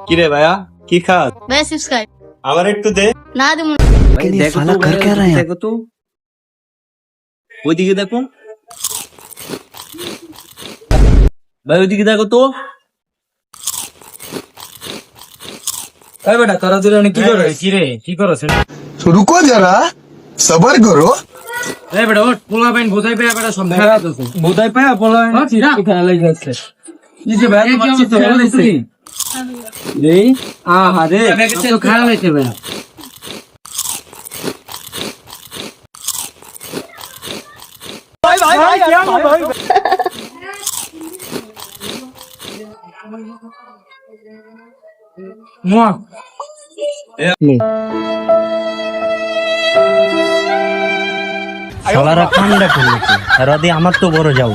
কি রে ভাইয়া, কি খাস? ভাই চিপস খাই। আমার একটু দে। না দেবো না। ভাই দেখো তো, দেখো তো, ওইদিকে দেখো ভাই, ওইদিকে দেখো তো। এই বেটা, তোরা দুজনে কি করছ? কি রে, কি করছ? रुको जरा सबर करो। এই বেটা, ওঠ, পোলা বাইন বোঝাই পায়া বেটা সব খারাপ আছে। বোঝাই পায়া পোলা বাইন কি খেলা লাগি যাচ্ছে। এই যে ভাই, তোমার চিত্ত খেলা লাগছে। এই আহা রে, তো খেলা লাগছে ভাই। শালারা কামড়া করলো কি? আর ওদি আমার তো বড় যাও।